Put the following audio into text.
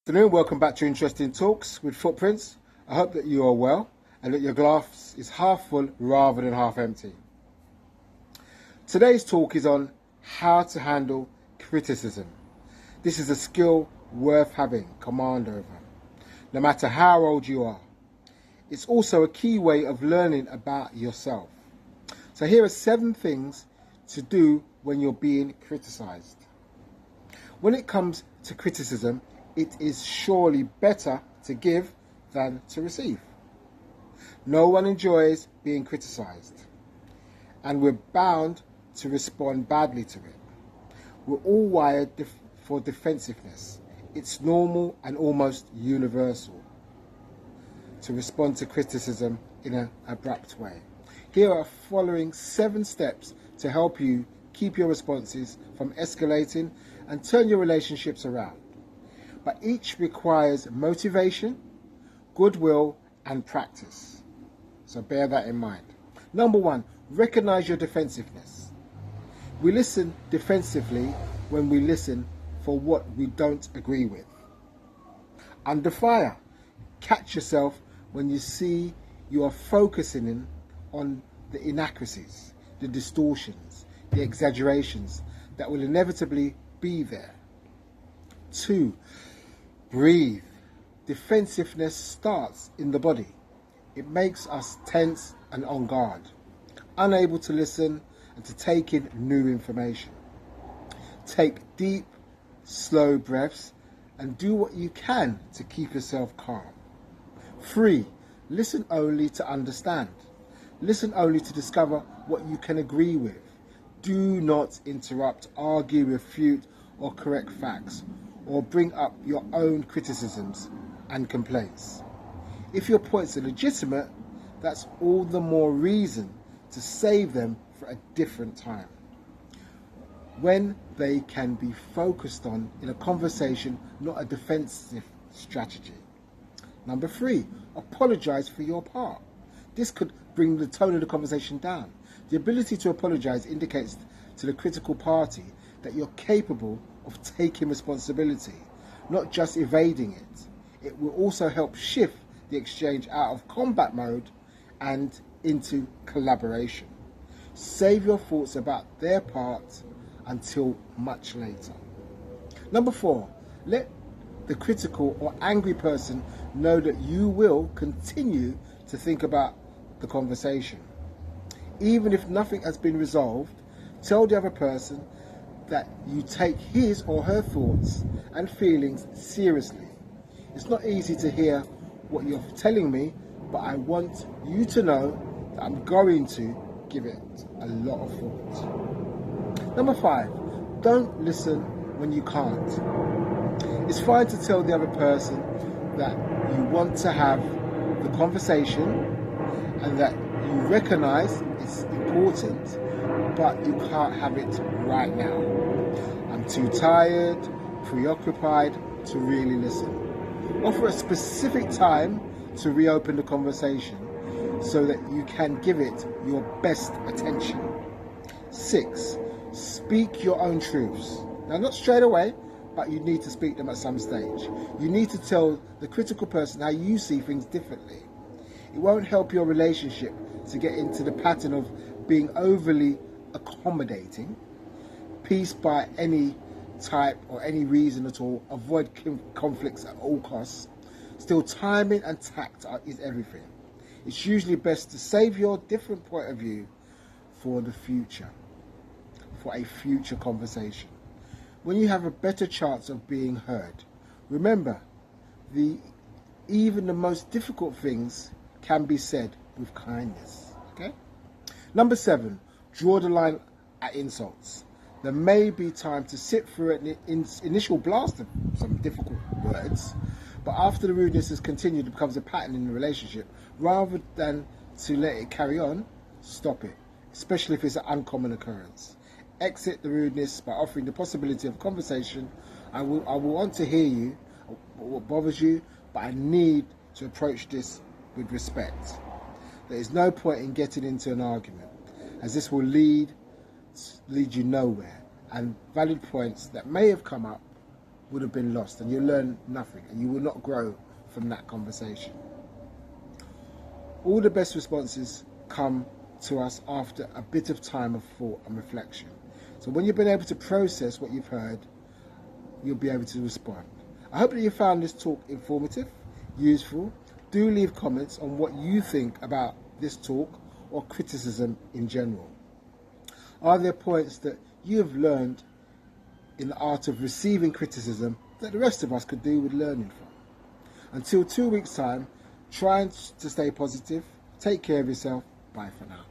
Afternoon, welcome back to Interesting Talks with Footprints. I hope that you are well and that your glass is half full rather than half empty. Today's talk is on how to handle criticism. This is a skill worth having command over, no matter how old you are. It's also a key way of learning about yourself. So here are 7 things to do when you're being criticized. When it comes to criticism, it is surely better to give than to receive. No one enjoys being criticized, and we're bound to respond badly to it. We're all wired for defensiveness. It's normal and almost universal to respond to criticism in an abrupt way. Here are following 7 steps to help you keep your responses from escalating and turn your relationships around. But each requires motivation, goodwill, and practice. So bear that in mind. Number 1, recognize your defensiveness. We listen defensively when we listen for what we don't agree with. Under fire, catch yourself when you see you are focusing on the inaccuracies, the distortions, the exaggerations that will inevitably be there. 2, breathe. Defensiveness starts in the body. It makes us tense and on guard, unable to listen and to take in new information. Take deep, slow breaths and do what you can to keep yourself calm. 3, listen only to understand. Listen only to discover what you can agree with. Do not interrupt, argue, refute, or correct facts, or bring up your own criticisms and complaints. If your points are legitimate, that's all the more reason to save them for a different time, when they can be focused on in a conversation, not a defensive strategy. Number 3, apologize for your part. This could bring the tone of the conversation down. The ability to apologize indicates to the critical party that you're capable of taking responsibility, not just evading it. It will also help shift the exchange out of combat mode and into collaboration. Save your thoughts about their part until much later. Number 4, let the critical or angry person know that you will continue to think about the conversation. Even if nothing has been resolved, tell the other person that you take his or her thoughts and feelings seriously. It's not easy to hear what you're telling me, but I want you to know that I'm going to give it a lot of thought. Number 5, don't listen when you can't. It's fine to tell the other person that you want to have the conversation and that you recognize it's important, but you can't have it right now. I'm too tired, preoccupied to really listen. Offer a specific time to reopen the conversation so that you can give it your best attention. 6, speak your own truths. Now, not straight away, but you need to speak them at some stage. You need to tell the critical person how you see things differently. It won't help your relationship to get into the pattern of being overly accommodating. Peace by any type or any reason at all. Avoid conflicts at all costs. Still, timing and tact is everything. It's usually best to save your different point of view for the future, for a future conversation, when you have a better chance of being heard. Remember, even the most difficult things can be said with kindness. Okay? Number 7, draw the line at insults. There may be time to sit through an initial blast of some difficult words, but after the rudeness has continued, it becomes a pattern in the relationship. Rather than to let it carry on, stop it, especially if it's an uncommon occurrence. Exit the rudeness by offering the possibility of conversation. I will want to hear you, what bothers you, but I need to approach this with respect. There is no point in getting into an argument, as this will lead you nowhere, and valid points that may have come up would have been lost, and you learn nothing, and you will not grow from that conversation. All the best responses come to us after a bit of time of thought and reflection. So when you've been able to process what you've heard, you'll be able to respond. I hope that you found this talk informative, useful. Do leave comments on what you think about this talk or criticism in general. Are there points that you have learned in the art of receiving criticism that the rest of us could do with learning from? Until 2 weeks' time, try to stay positive. Take care of yourself. Bye for now.